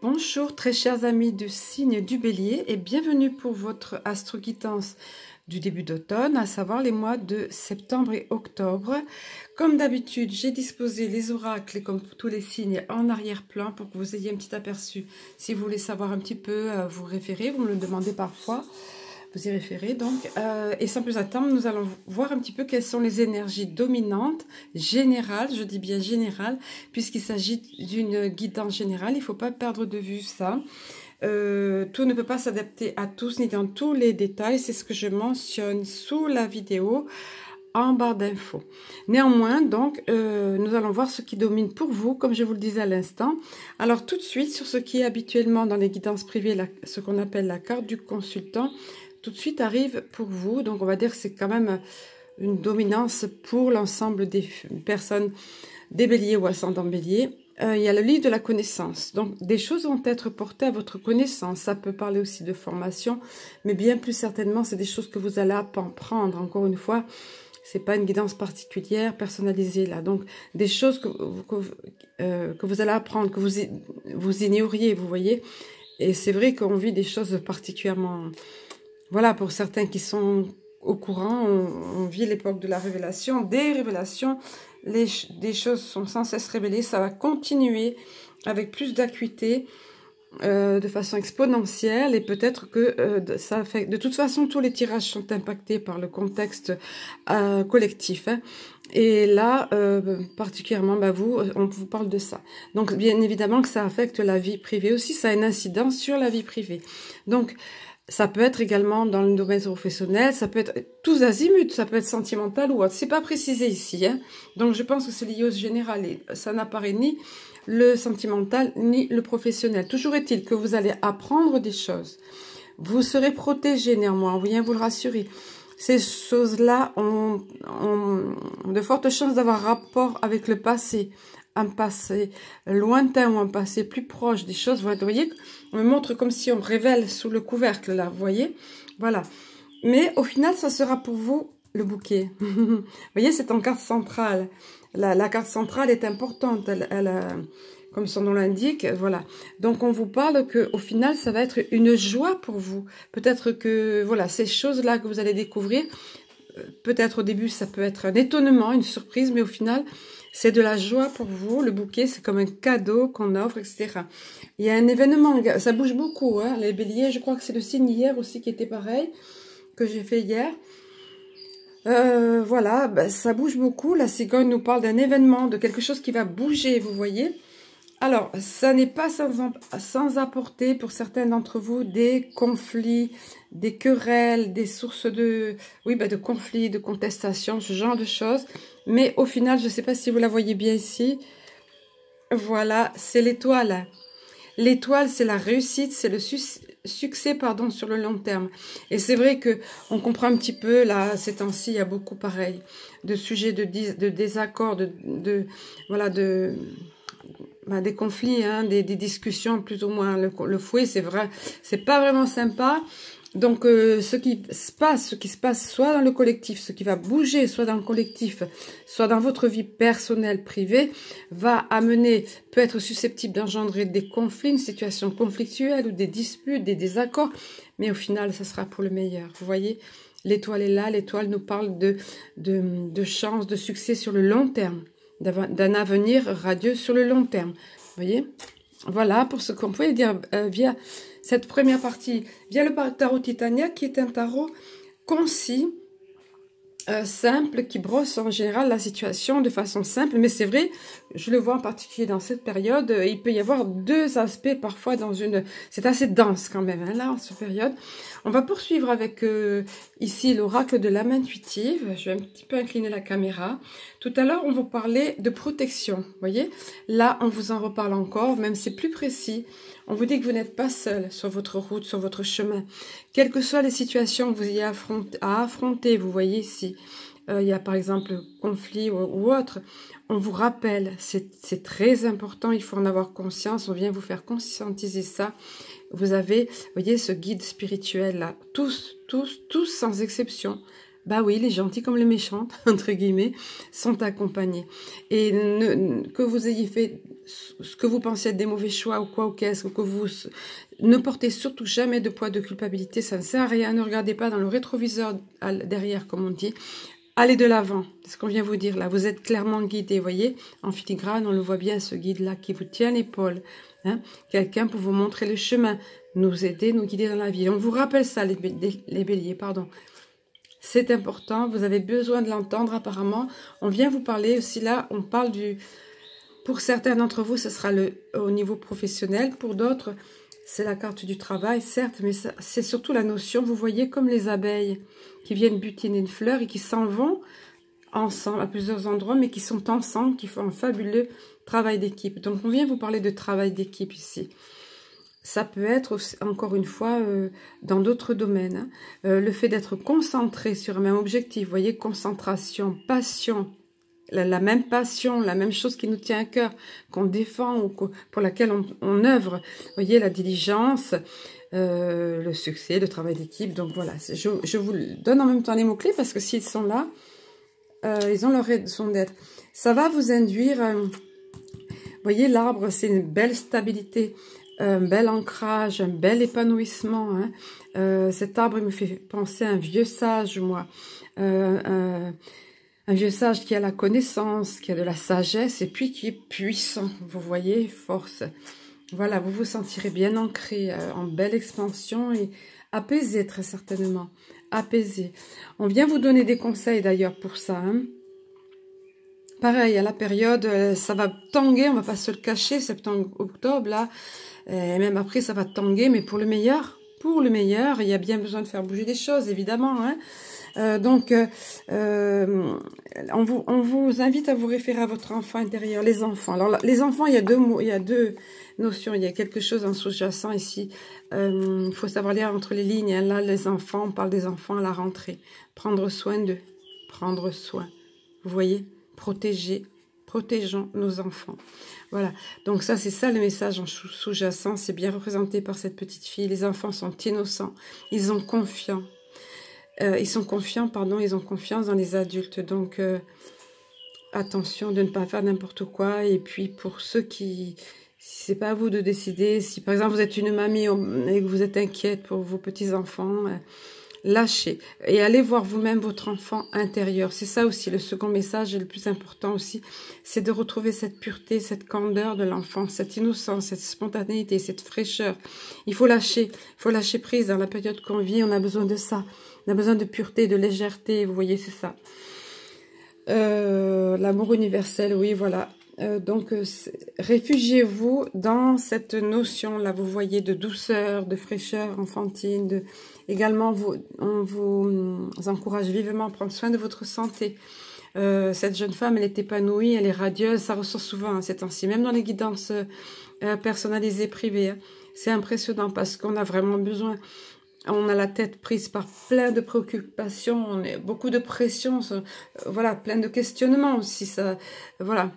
Bonjour très chers amis du signe du Bélier et bienvenue pour votre astro-guidance du début d'automne, à savoir les mois de septembre et octobre. Comme d'habitude, j'ai disposé les oracles, comme pour tous les signes, en arrière-plan pour que vous ayez un petit aperçu. Si vous voulez savoir un petit peu, vous référez, vous me le demandez parfois. Vous y référez donc, et sans plus attendre, nous allons voir un petit peu quelles sont les énergies dominantes, générales, je dis bien générales, puisqu'il s'agit d'une guidance générale, il ne faut pas perdre de vue ça. Tout ne peut pas s'adapter à tous, ni dans tous les détails, c'est ce que je mentionne sous la vidéo, en barre d'infos. Néanmoins, donc, nous allons voir ce qui domine pour vous, comme je vous le disais à l'instant. Alors tout de suite, sur ce qui est habituellement dans les guidances privées, ce qu'on appelle la carte du consultant, tout de suite arrive pour vous. Donc on va dire que c'est quand même une dominance pour l'ensemble des personnes des béliers ou ascendants béliers. Il y a le livre de la connaissance. Donc des choses vont être portées à votre connaissance. Ça peut parler aussi de formation, mais bien plus certainement, c'est des choses que vous allez apprendre. Encore une fois, c'est pas une guidance particulière, personnalisée là. Donc des choses que vous allez apprendre, que vous ignoriez, vous voyez. Et c'est vrai qu'on vit des choses particulièrement... Voilà, pour certains qui sont au courant, on vit l'époque de la révélation, des révélations, des choses sont sans cesse révélées, ça va continuer avec plus d'acuité, de façon exponentielle, et peut-être que ça affecte... De toute façon, tous les tirages sont impactés par le contexte collectif, hein. Et là, particulièrement, on vous parle de ça. Donc, bien évidemment que ça affecte la vie privée aussi, ça a une incidence sur la vie privée. Donc, ça peut être également dans le domaine professionnel, ça peut être tous azimuts, ça peut être sentimental ou autre. C'est pas précisé ici, hein. Donc je pense que c'est lié au général et ça n'apparaît ni le sentimental ni le professionnel. Toujours est-il que vous allez apprendre des choses. Vous serez protégé néanmoins, on vient vous le rassurer. Ces choses-là ont de fortes chances d'avoir rapport avec le passé. Un passé lointain ou un passé plus proche des choses. Vous voyez, on me montre comme si on révèle sous le couvercle, là, vous voyez. Voilà. Mais au final, ça sera pour vous le bouquet. Vous voyez, c'est en carte centrale. La carte centrale est importante. Comme son nom l'indique, voilà. Donc, on vous parle que au final, ça va être une joie pour vous. Peut-être que, voilà, ces choses-là que vous allez découvrir, peut-être au début, ça peut être un étonnement, une surprise, mais au final... c'est de la joie pour vous. Le bouquet, c'est comme un cadeau qu'on offre, etc. Il y a un événement, ça bouge beaucoup, hein, les béliers. Je crois que c'est le signe hier aussi qui était pareil, que j'ai fait hier. Voilà, ça bouge beaucoup. La cigogne nous parle d'un événement, de quelque chose qui va bouger, vous voyez. Alors, ça n'est pas sans apporter pour certains d'entre vous des conflits, des querelles, des sources de, de conflits, de contestations, ce genre de choses. Mais au final, je ne sais pas si vous la voyez bien ici. Voilà, c'est l'étoile. L'étoile, c'est la réussite, c'est le succès, pardon, sur le long terme. Et c'est vrai que on comprend un petit peu, là, ces temps-ci, il y a beaucoup pareil, de sujets de désaccords, des conflits, hein, des discussions plus ou moins le fouet, c'est vrai, c'est pas vraiment sympa. Donc ce qui se passe soit dans le collectif, ce qui va bouger soit dans le collectif, soit dans votre vie personnelle, privée, peut être susceptible d'engendrer des conflits, une situation conflictuelle ou des disputes, des désaccords, mais au final, ça sera pour le meilleur. Vous voyez, l'étoile est là, l'étoile nous parle de chance, de succès sur le long terme, d'un avenir radieux sur le long terme. Vous voyez, voilà pour ce qu'on pouvait dire via cette première partie, via le tarot Titania, qui est un tarot concis, simple, qui brosse en général la situation de façon simple. Mais c'est vrai, je le vois en particulier dans cette période, il peut y avoir deux aspects parfois dans une... C'est assez dense quand même, hein, là, en cette période. On va poursuivre avec ici l'oracle de l'âme intuitive. Je vais un petit peu incliner la caméra. Tout à l'heure, on vous parlait de protection, vous voyez. Là, on vous en reparle encore, même c'est plus précis. On vous dit que vous n'êtes pas seul sur votre route, sur votre chemin. Quelles que soient les situations que vous ayez à affronter, vous voyez ici, il y a par exemple conflit ou autre, on vous rappelle, c'est très important, il faut en avoir conscience, on vient vous faire conscientiser ça. Vous avez, vous voyez, ce guide spirituel là, tous sans exception, Bah oui, les gentils comme les méchants, entre guillemets, sont accompagnés. Et que vous ayez fait ce que vous pensez être des mauvais choix ou quoi ou qu'est-ce, ou que vous ne portez surtout jamais de poids de culpabilité, ça ne sert à rien. Ne regardez pas dans le rétroviseur derrière, comme on dit. Allez de l'avant, c'est ce qu'on vient vous dire là. Vous êtes clairement guidé, voyez, en filigrane, on le voit bien, ce guide-là qui vous tient l'épaule. Hein? Quelqu'un pour vous montrer le chemin, nous aider, nous guider dans la vie. On vous rappelle ça, les béliers, pardon. C'est important, vous avez besoin de l'entendre apparemment. On vient vous parler aussi là, on parle du... Pour certains d'entre vous, ce sera au niveau professionnel. Pour d'autres, c'est la carte du travail, certes, mais c'est surtout la notion, vous voyez, comme les abeilles qui viennent butiner une fleur et qui s'en vont ensemble à plusieurs endroits, mais qui sont ensemble, qui font un fabuleux travail d'équipe. Donc, on vient vous parler de travail d'équipe ici. Ça peut être, aussi, encore une fois, dans d'autres domaines. Hein. Le fait d'être concentré sur un même objectif, vous voyez, concentration, passion, la même passion, la même chose qui nous tient à cœur, qu'on défend ou pour laquelle on œuvre. Vous voyez, la diligence, le succès, le travail d'équipe. Donc voilà, je vous donne en même temps les mots-clés parce que s'ils sont là, ils ont leur raison d'être. Ça va vous induire, vous voyez, l'arbre, c'est une belle stabilité, un bel ancrage, un bel épanouissement. Hein. Cet arbre, il me fait penser à un vieux sage, moi. Un vieux sage qui a la connaissance, qui a de la sagesse et puis qui est puissant. Vous voyez, force. Voilà, vous vous sentirez bien ancré, en belle expansion et apaisé très certainement. Apaisé. On vient vous donner des conseils d'ailleurs pour ça. Hein. Pareil, à la période, ça va tanguer, on va pas se le cacher, septembre, octobre, là. Et même après, ça va tanguer, mais pour le meilleur. Pour le meilleur, il y a bien besoin de faire bouger des choses, évidemment. Hein. Donc, on vous invite à vous référer à votre enfant intérieur, les enfants. Alors, les enfants, il y a deux mots, il y a deux notions. Il y a quelque chose en sous-jacent ici. Il faut savoir lire entre les lignes. Hein. Là, les enfants, on parle des enfants à la rentrée. Prendre soin d'eux. Prendre soin. Vous voyez? Protéger. Protégeons nos enfants. Voilà. Donc ça, c'est ça le message en sous-jacent. C'est bien représenté par cette petite fille. Les enfants sont innocents. Ils ont confiance. Ils ont confiance dans les adultes. Donc, attention de ne pas faire n'importe quoi. Et puis, pour ceux qui... Si c'est pas à vous de décider, si par exemple vous êtes une mamie et que vous êtes inquiète pour vos petits-enfants, lâchez. Et allez voir vous-même votre enfant intérieur. C'est ça aussi, le second message et le plus important aussi, c'est de retrouver cette pureté, cette candeur de l'enfant, cette innocence, cette spontanéité, cette fraîcheur. Il faut lâcher prise dans la période qu'on vit, on a besoin de ça. On a besoin de pureté, de légèreté, vous voyez, c'est ça. L'amour universel, oui, voilà. Donc, réfugiez-vous dans cette notion-là, vous voyez, de douceur, de fraîcheur enfantine. Également, on vous encourage vivement à prendre soin de votre santé. Cette jeune femme, elle est épanouie, elle est radieuse, ça ressort souvent hein, ces temps-ci, même dans les guidances personnalisées privées. Hein. C'est impressionnant parce qu'on a vraiment besoin. On a la tête prise par plein de préoccupations, on a beaucoup de pression, voilà, plein de questionnements aussi. Ça, voilà.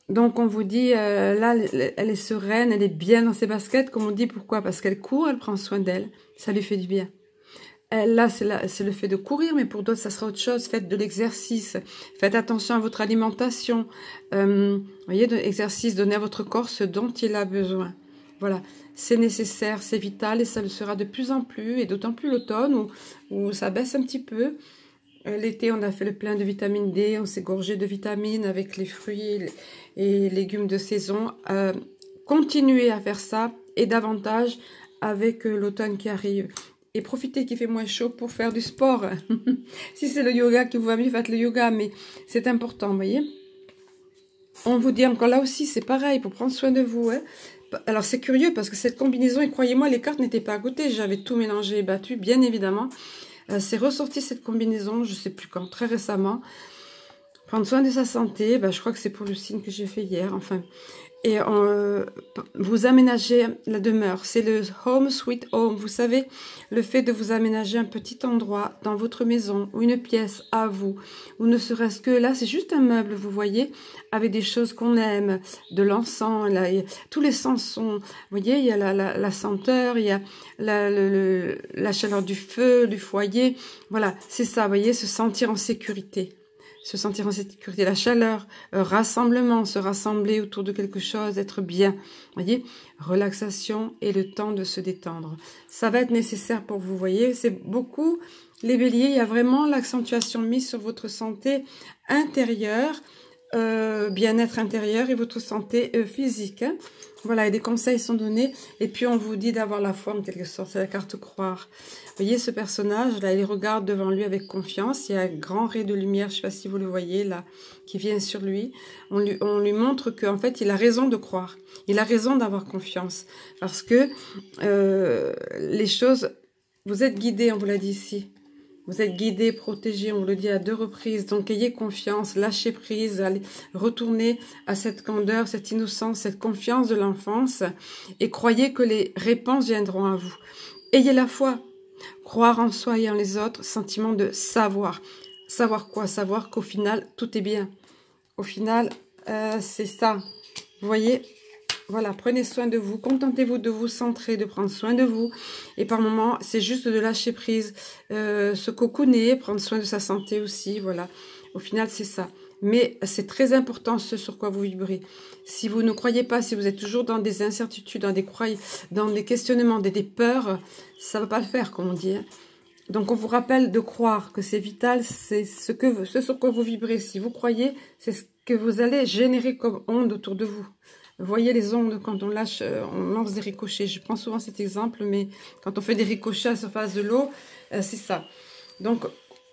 Donc, on vous dit, là, elle est sereine, elle est bien dans ses baskets, comme on dit. Pourquoi? Parce qu'elle court, elle prend soin d'elle. Ça lui fait du bien. Là, c'est le fait de courir, mais pour d'autres, ça sera autre chose. Faites de l'exercice. Faites attention à votre alimentation. Voyez, de l'exercice, donnez à votre corps ce dont il a besoin. Voilà, c'est nécessaire, c'est vital et ça le sera de plus en plus, et d'autant plus l'automne où ça baisse un petit peu. L'été, on a fait le plein de vitamine D, on s'est gorgé de vitamines avec les fruits et légumes de saison. Continuez à faire ça et davantage avec l'automne qui arrive. Et profitez qu'il fait moins chaud pour faire du sport. Si c'est le yoga qui vous va mieux, faites le yoga, mais c'est important, vous voyez. On vous dit encore là aussi, c'est pareil, pour prendre soin de vous. Hein. Alors c'est curieux parce que cette combinaison, et croyez-moi, les cartes n'étaient pas à côté. J'avais tout mélangé et battu, bien évidemment. C'est ressorti cette combinaison, je ne sais plus quand, très récemment. Prendre soin de sa santé, je crois que c'est pour le signe que j'ai fait hier, enfin. et vous aménagez la demeure. C'est le home sweet home. Vous savez, le fait de vous aménager un petit endroit dans votre maison ou une pièce à vous, ou ne serait-ce que là, c'est juste un meuble, vous voyez, avec des choses qu'on aime, de l'encens. Tous les sens sont, vous voyez, il y a la senteur, il y a la chaleur du feu, du foyer. Voilà, c'est ça, vous voyez, se sentir en sécurité. Se sentir en sécurité, la chaleur, rassemblement, se rassembler autour de quelque chose, être bien. Voyez, relaxation et le temps de se détendre. Ça va être nécessaire pour vous, voyez, c'est beaucoup. Les béliers, il y a vraiment l'accentuation mise sur votre santé intérieure, bien-être intérieur et votre santé physique. Hein. Voilà, et des conseils sont donnés. Et puis, on vous dit d'avoir la foi, en quelque sorte. C'est la carte croire. Vous voyez ce personnage, là, il regarde devant lui avec confiance. Il y a un grand ray de lumière, je ne sais pas si vous le voyez, là, qui vient sur lui. On lui montre qu'en fait, il a raison de croire. Il a raison d'avoir confiance. Parce que les choses... Vous êtes guidé, on vous l'a dit ici. Vous êtes guidé, protégé, on vous le dit à 2 reprises. Donc, ayez confiance, lâchez prise, allez retourner à cette candeur, cette innocence, cette confiance de l'enfance. Et croyez que les réponses viendront à vous. Ayez la foi. Croire en soi et en les autres, sentiment de savoir. Savoir quoi? Savoir qu'au final, tout est bien. Au final, c'est ça. Vous voyez? Voilà, prenez soin de vous, contentez-vous de vous centrer, de prendre soin de vous. Et par moments, c'est juste de lâcher prise, se cocooner, prendre soin de sa santé aussi, voilà. Au final, c'est ça. Mais c'est très important ce sur quoi vous vibrez. Si vous ne croyez pas, si vous êtes toujours dans des incertitudes, dans des questionnements, des peurs, ça ne va pas le faire, comme on dit. Hein. Donc, on vous rappelle de croire que c'est vital, c'est ce sur quoi vous vibrez. Si vous croyez, c'est ce que vous allez générer comme onde autour de vous. Vous voyez les ondes quand on lance des ricochets. Je prends souvent cet exemple, mais quand on fait des ricochets à la surface de l'eau, c'est ça. Donc,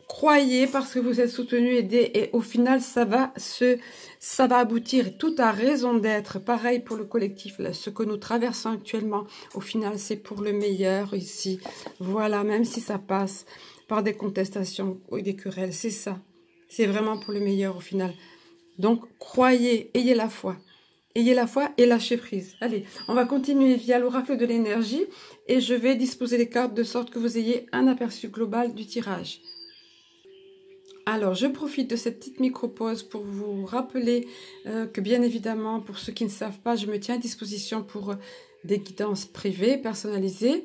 croyez parce que vous êtes soutenu, aidé, et au final, ça va aboutir. Tout a raison d'être. Pareil pour le collectif, là, ce que nous traversons actuellement. Au final, c'est pour le meilleur ici. Voilà, même si ça passe par des contestations ou des querelles, c'est ça. C'est vraiment pour le meilleur au final. Donc, croyez, ayez la foi. Ayez la foi et lâchez prise. Allez, on va continuer via l'oracle de l'énergie et je vais disposer les cartes de sorte que vous ayez un aperçu global du tirage. Alors, je profite de cette petite micro-pause pour vous rappeler que bien évidemment, pour ceux qui ne savent pas, je me tiens à disposition pour des guidances privées, personnalisées.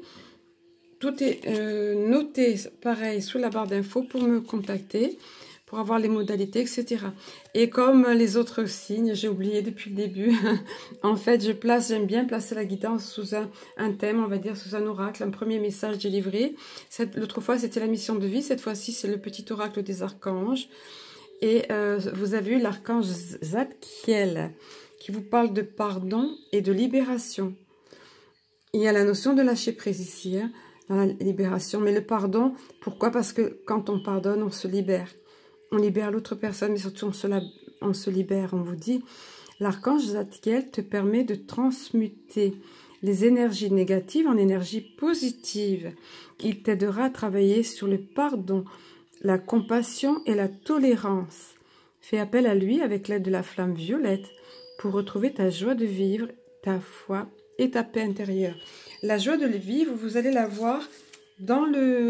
Tout est noté, pareil, sous la barre d'infos pour me contacter, pour avoir les modalités, etc. Et comme les autres signes, j'ai oublié depuis le début, en fait, j'aime bien placer la guidance sous un thème, on va dire, sous un oracle, un premier message délivré. L'autre fois, c'était la mission de vie, cette fois-ci, c'est le petit oracle des archanges. Et vous avez eu l'archange Zadkiel, qui vous parle de pardon et de libération. Il y a la notion de lâcher prise ici, hein, dans la libération. Mais le pardon, pourquoi? Parce que quand on pardonne, on se libère. On libère l'autre personne, mais surtout on se libère. On vous dit, l'archange Zadkiel te permet de transmuter les énergies négatives en énergies positives. Il t'aidera à travailler sur le pardon, la compassion et la tolérance. Fais appel à lui avec l'aide de la flamme violette pour retrouver ta joie de vivre, ta foi et ta paix intérieure. La joie de vivre, vous allez la voir dans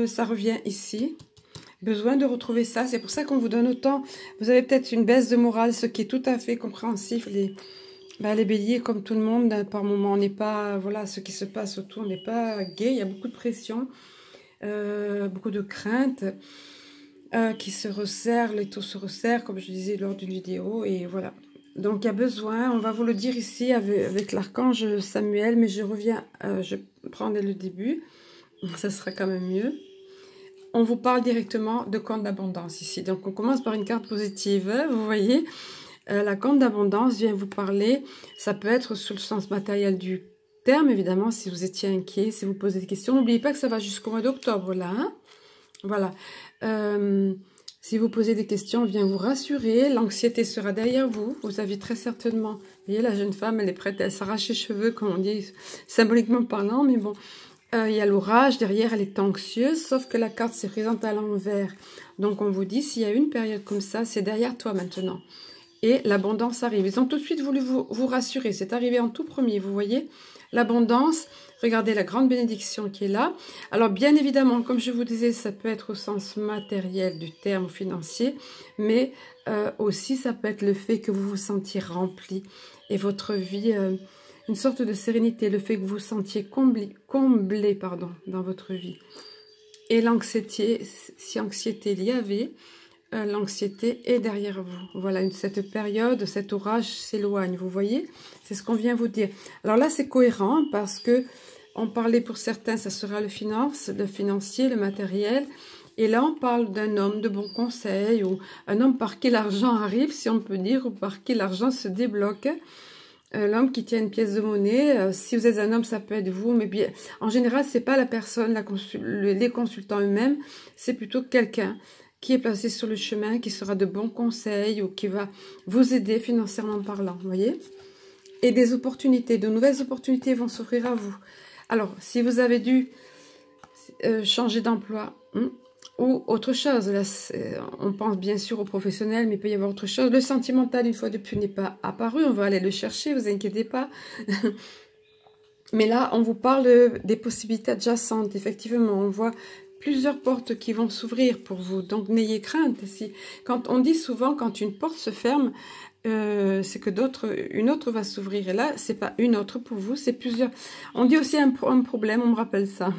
ça revient ici. Besoin de retrouver ça, c'est pour ça qu'on vous donne autant. Vous avez peut-être une baisse de morale, ce qui est tout à fait compréhensif. Les béliers, comme tout le monde, par moment, on n'est pas, voilà, ce qui se passe autour, on n'est pas gai. Il y a beaucoup de pression, beaucoup de craintes qui se resserrent, les taux se resserrent, comme je disais lors d'une vidéo, et voilà. Donc, il y a besoin, on va vous le dire ici avec l'archange Samuel, mais je reviens, je prends dès le début, ça sera quand même mieux. On vous parle directement de compte d'abondance ici. Donc, on commence par une carte positive. Vous voyez, la compte d'abondance vient vous parler. Ça peut être sous le sens matériel du terme, évidemment, si vous étiez inquiet, si vous posez des questions. N'oubliez pas que ça va jusqu'au mois d'octobre, là. Hein, voilà. Si vous posez des questions, on vient vous rassurer. L'anxiété sera derrière vous. Vous avez très certainement... Vous voyez, la jeune femme, elle est prête à s'arracher les cheveux, comme on dit, symboliquement parlant, mais bon... Il y a l'orage, derrière elle est anxieuse, sauf que la carte se présente à l'envers. Donc on vous dit, s'il y a une période comme ça, c'est derrière toi maintenant. et l'abondance arrive. Ils ont tout de suite voulu vous rassurer. C'est arrivé en tout premier, vous voyez. L'abondance, regardez la grande bénédiction qui est là. Alors, bien évidemment, comme je vous disais, ça peut être au sens matériel du terme financier, mais aussi ça peut être le fait que vous vous sentiez rempli et votre vie, une sorte de sérénité, le fait que vous vous sentiez comblé pardon, dans votre vie. Et l'anxiété, si anxiété il y avait, l'anxiété est derrière vous. Voilà, cette période, cet orage s'éloigne, vous voyez. C'est ce qu'on vient vous dire. Alors là, c'est cohérent parce que on parlait pour certains, ça sera le financier, le matériel. Et là, on parle d'un homme de bon conseil ou un homme par qui l'argent arrive, si on peut dire, ou par qui l'argent se débloque. L'homme qui tient une pièce de monnaie, si vous êtes un homme, ça peut être vous, mais bien, en général, c'est pas la personne, les consultants eux-mêmes, c'est plutôt quelqu'un qui est placé sur le chemin, qui sera de bons conseils ou qui va vous aider financièrement parlant, vous voyez. Et des opportunités, de nouvelles opportunités vont s'offrir à vous. Alors, si vous avez dû changer d'emploi ou autre chose, là, on pense bien sûr aux professionnels, mais il peut y avoir autre chose. Le sentimental, une fois de plus, n'est pas apparu, on va aller le chercher, vous inquiétez pas. Mais là, on vous parle des possibilités adjacentes, effectivement, on voit plusieurs portes qui vont s'ouvrir pour vous, donc n'ayez crainte. Quand on dit souvent, quand une porte se ferme, c'est que une autre va s'ouvrir. Et là, c'est pas une autre pour vous, c'est plusieurs. On dit aussi un problème, on me rappelle ça.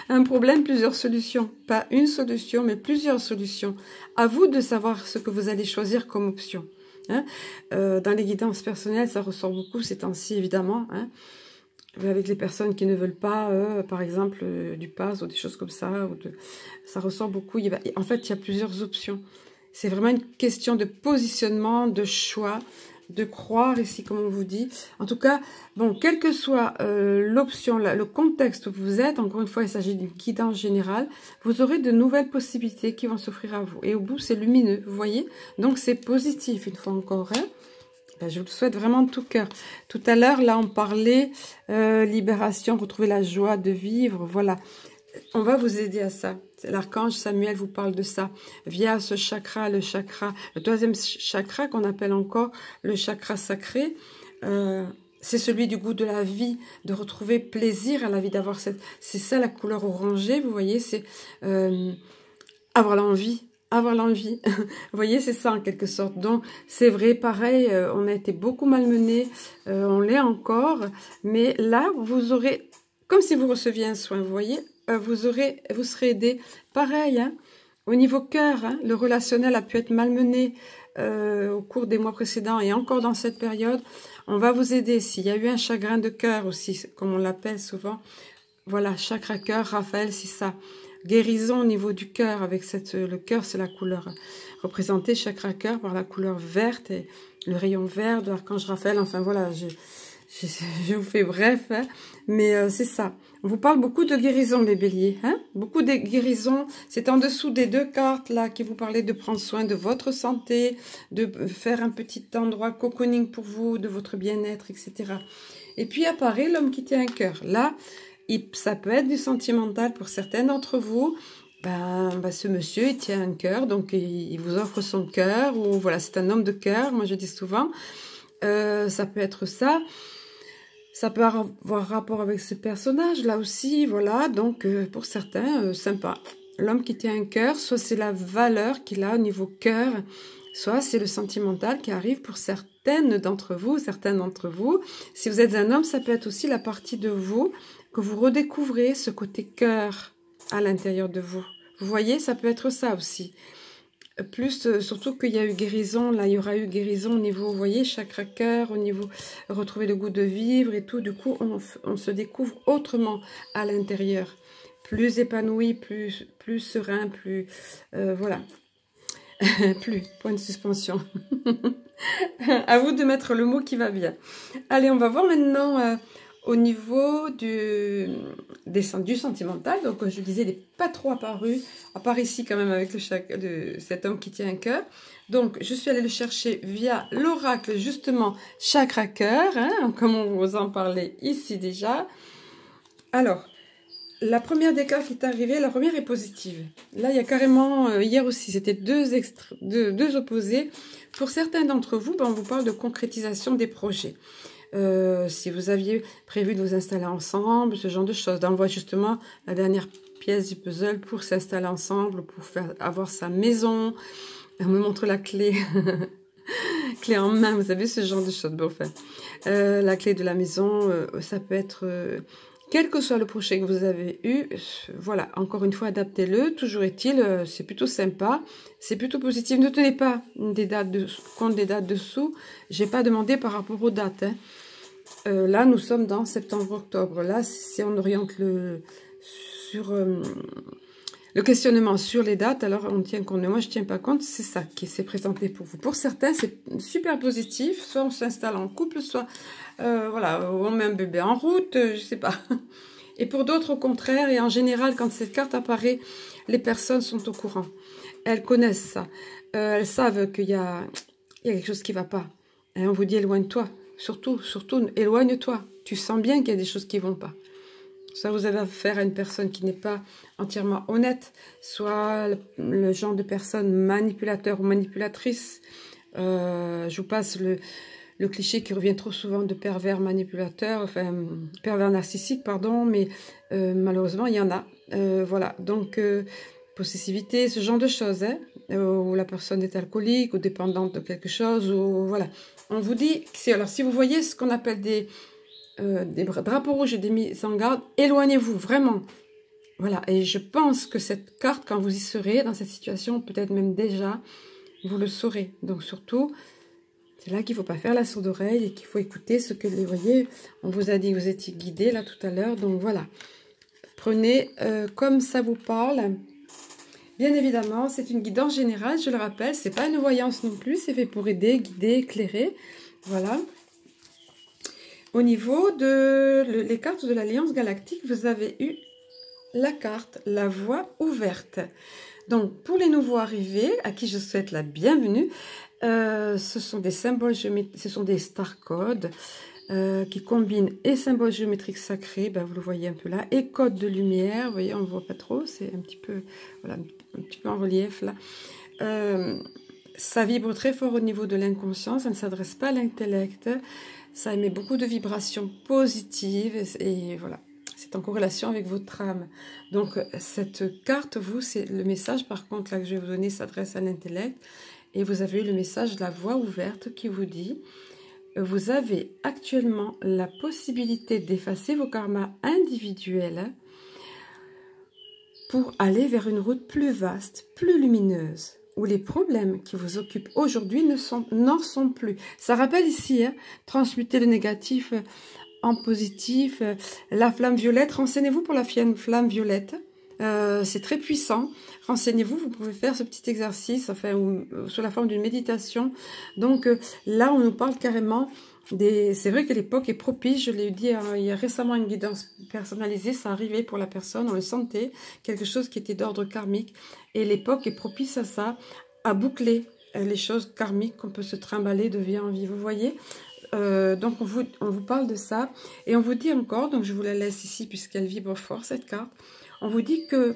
Un problème, plusieurs solutions. Pas une solution, mais plusieurs solutions. À vous de savoir ce que vous allez choisir comme option. Hein. Dans les guidances personnelles, ça ressort beaucoup ces temps-ci, évidemment. Hein. Avec les personnes qui ne veulent pas, par exemple, du pass ou des choses comme ça. Ça ressort beaucoup. En fait, il y a plusieurs options. C'est vraiment une question de positionnement, de choix, de croire ici, comme on vous dit. En tout cas, bon, quelle que soit l'option, le contexte où vous êtes, encore une fois, il s'agit d'une guidance générale, vous aurez de nouvelles possibilités qui vont s'offrir à vous. Et au bout, c'est lumineux, vous voyez. Donc, c'est positif, une fois encore. Hein. Ben, je vous le souhaite vraiment de tout cœur. Tout à l'heure, là, on parlait libération, retrouver la joie de vivre, voilà. On va vous aider à ça. L'archange Samuel vous parle de ça. Via ce chakra, le deuxième chakra qu'on appelle encore le chakra sacré. C'est celui du goût de la vie, de retrouver plaisir à la vie, d'avoir c'est ça la couleur orangée, vous voyez, c'est avoir l'envie. Avoir l'envie. Vous voyez, c'est ça en quelque sorte. Donc, c'est vrai, pareil, on a été beaucoup malmenés, on l'est encore, mais là, vous aurez, comme si vous receviez un soin, vous voyez, vous serez aidé. Pareil, hein, au niveau cœur, hein, le relationnel a pu être malmené au cours des mois précédents et encore dans cette période. On va vous aider. S'il y a eu un chagrin de cœur aussi, comme on l'appelle souvent, voilà, chakra cœur, Raphaël, c'est ça. Guérison au niveau du cœur, avec le cœur, c'est la couleur représentée, chakra cœur, par la couleur verte et le rayon vert de l'archange Raphaël. Enfin voilà, je vous fais bref, hein, mais c'est ça. On vous parle beaucoup de guérison, les béliers. Hein, beaucoup de guérison. C'est en dessous des deux cartes là qui vous parlaient de prendre soin de votre santé, de faire un petit endroit cocooning pour vous, de votre bien-être, etc. Et puis apparaît l'homme qui tient un cœur. Là, ça peut être du sentimental pour certains d'entre vous. Ce monsieur, il tient un cœur, donc il vous offre son cœur, ou voilà, c'est un homme de cœur, moi je dis souvent. Ça peut être ça. Ça peut avoir rapport avec ce personnage, là aussi, voilà. Donc, pour certains, sympa. L'homme qui tient un cœur, soit c'est la valeur qu'il a au niveau cœur, soit c'est le sentimental qui arrive pour certaines d'entre vous, certains d'entre vous. Si vous êtes un homme, ça peut être aussi la partie de vous que vous redécouvrez, ce côté cœur à l'intérieur de vous. Vous voyez, ça peut être ça aussi. Plus, surtout qu'il y a eu guérison, là, il y aura eu guérison au niveau, vous voyez, chakra cœur, au niveau retrouver le goût de vivre et tout. Du coup, on se découvre autrement à l'intérieur. Plus épanoui, plus serein, plus... voilà. Plus, point de suspension. À vous de mettre le mot qui va bien. Allez, on va voir maintenant... au niveau du sentimental, donc comme je disais, il n'est pas trop apparu, à part ici quand même avec cet homme qui tient un cœur. Donc je suis allée le chercher via l'oracle justement chakra cœur, hein, comme on vous en parlait ici déjà. Alors, la première des cartes qui est arrivée, la première est positive. Là, il y a carrément, hier aussi, c'était deux opposés. Pour certains d'entre vous, ben, on vous parle de concrétisation des projets. Si vous aviez prévu de vous installer ensemble, ce genre de choses. Là, on voit justement la dernière pièce du puzzle pour s'installer ensemble, pour avoir sa maison. On me montre la clé. Clé en main, vous savez, ce genre de choses. Bon, enfin, la clé de la maison, ça peut être... quel que soit le projet que vous avez eu, voilà, encore une fois, adaptez-le. Toujours est-il, c'est plutôt sympa, c'est plutôt positif. Ne tenez pas compte des dates dessous. J'ai pas demandé par rapport aux dates. Hein. Là, nous sommes dans septembre-octobre. Là, si on oriente sur le questionnement sur les dates, alors on tient compte. Moi, je tiens pas compte. C'est ça qui s'est présenté pour vous. Pour certains, c'est super positif. Soit on s'installe en couple, soit... voilà, on met un bébé en route, je sais pas. Et pour d'autres, au contraire, et en général, quand cette carte apparaît, les personnes sont au courant. Elles connaissent ça. Elles savent qu'il y a quelque chose qui va pas. Et on vous dit, éloigne-toi. Surtout, éloigne-toi. Tu sens bien qu'il y a des choses qui vont pas. Soit vous avez affaire à une personne qui n'est pas entièrement honnête, soit le genre de personne manipulateur ou manipulatrice. Je vous passe le cliché qui revient trop souvent de pervers manipulateur, enfin pervers narcissique, pardon, mais malheureusement il y en a. Voilà, donc possessivité, ce genre de choses, hein, où la personne est alcoolique ou dépendante de quelque chose, ou voilà. On vous dit, alors si vous voyez ce qu'on appelle des drapeaux rouges et des mises en garde, éloignez-vous, vraiment. Voilà, et je pense que cette carte, quand vous y serez, dans cette situation, peut-être même déjà, vous le saurez. Donc surtout... c'est là qu'il ne faut pas faire la sourde oreille et qu'il faut écouter ce que vous voyez. On vous a dit que vous étiez guidé là tout à l'heure. Donc voilà. Prenez comme ça vous parle. Bien évidemment, c'est une guidance générale, je le rappelle. Ce n'est pas une voyance non plus. C'est fait pour aider, guider, éclairer. Voilà. Au niveau les cartes de l'Alliance Galactique, vous avez eu la carte, la voie ouverte. Donc, pour les nouveaux arrivés, à qui je souhaite la bienvenue, ce sont des symboles géométriques, ce sont des star codes qui combinent et symboles géométriques sacrés, ben vous le voyez un peu là, et codes de lumière, vous voyez, on ne voit pas trop, c'est un petit peu, voilà, un petit peu en relief là. Ça vibre très fort au niveau de l'inconscient, ça ne s'adresse pas à l'intellect, ça émet beaucoup de vibrations positives, et voilà. C'est en corrélation avec votre âme. Donc, cette carte, vous, c'est le message, par contre, là que je vais vous donner, s'adresse à l'intellect. Et vous avez eu le message de la voix ouverte qui vous dit « Vous avez actuellement la possibilité d'effacer vos karmas individuels pour aller vers une route plus vaste, plus lumineuse, où les problèmes qui vous occupent aujourd'hui n'en sont plus. » Ça rappelle ici, hein, transmuter le négatif en positif. La flamme violette, renseignez-vous pour la flamme violette. C'est très puissant. Renseignez-vous, vous pouvez faire ce petit exercice, enfin, sous la forme d'une méditation. Donc là, on nous parle carrément des... C'est vrai que l'époque est propice, je l'ai dit, il y a récemment une guidance personnalisée, ça arrivait pour la personne, on le sentait, quelque chose qui était d'ordre karmique. Et l'époque est propice à ça, à boucler les choses karmiques qu'on peut se trimballer de vie en vie, vous voyez. Donc on vous parle de ça et on vous dit encore, donc je vous la laisse ici puisqu'elle vibre fort cette carte, on vous dit que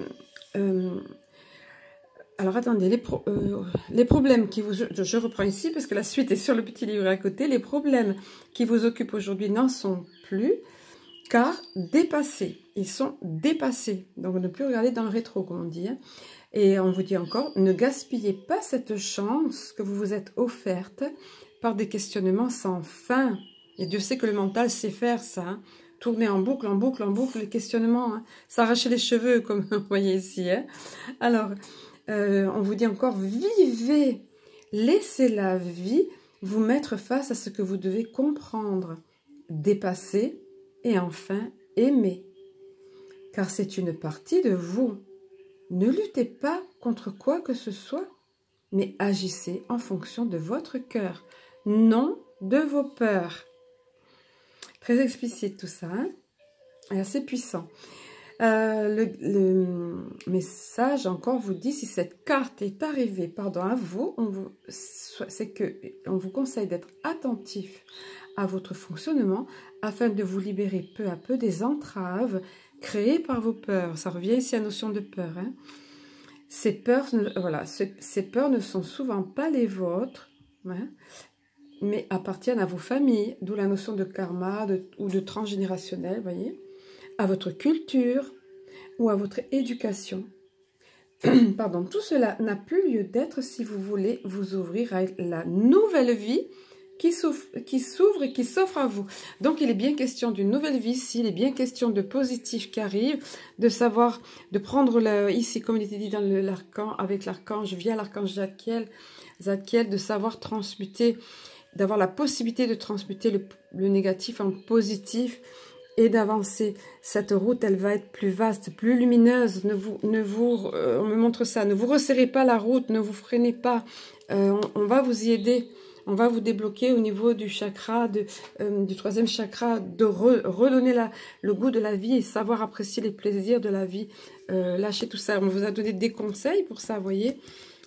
alors attendez, les problèmes qui vous... Je reprends ici parce que la suite est sur le petit livre à côté. Les problèmes qui vous occupent aujourd'hui n'en sont plus car dépassés, ils sont dépassés, donc ne plus regarder dans le rétro comme on dit, hein. Et on vous dit encore, ne gaspillez pas cette chance que vous vous êtes offerte par des questionnements sans fin. Et Dieu sait que le mental sait faire ça. Hein. Tourner en boucle, en boucle, en boucle, les questionnements. Hein. S'arracher les cheveux, comme vous voyez ici. Hein. Alors, on vous dit encore, vivez. Laissez la vie vous mettre face à ce que vous devez comprendre, dépasser et enfin aimer. Car c'est une partie de vous. Ne luttez pas contre quoi que ce soit, mais agissez en fonction de votre cœur, non de vos peurs. Très explicite tout ça, hein, et assez puissant. Le message encore vous dit, si cette carte est arrivée à vous, c'est que on vous conseille d'être attentif à votre fonctionnement afin de vous libérer peu à peu des entraves créées par vos peurs. Ça revient ici à la notion de peur. Hein. Ces peurs, voilà, ces peurs ne sont souvent pas les vôtres, hein, mais appartiennent à vos familles, d'où la notion de karma ou de transgénérationnel, voyez, à votre culture ou à votre éducation. Pardon, tout cela n'a plus lieu d'être si vous voulez vous ouvrir à la nouvelle vie qui s'ouvre et qui s'offre à vous. Donc, il est bien question d'une nouvelle vie ici, il est bien question de positif qui arrive, de savoir, de prendre ici, comme il était dit dans l'archan, avec l'archange, via l'archange Zadkiel, de savoir transmuter, d'avoir la possibilité de transmuter le négatif en positif et d'avancer. Cette route, elle va être plus vaste, plus lumineuse. On me montre ça, ne vous resserrez pas la route, ne vous freinez pas. On va vous y aider. On va vous débloquer au niveau du chakra, du 3e chakra, de redonner le goût de la vie et savoir apprécier les plaisirs de la vie. Lâchez tout ça. On vous a donné des conseils pour ça, vous voyez.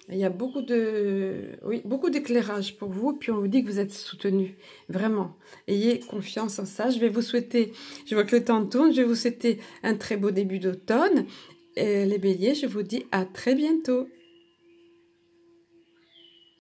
Il y a beaucoup d'éclairage pour vous. Puis on vous dit que vous êtes soutenu. Vraiment. Ayez confiance en ça. Je vais vous souhaiter, je vois que le temps tourne, je vais vous souhaiter un très beau début d'automne. Les béliers, je vous dis à très bientôt.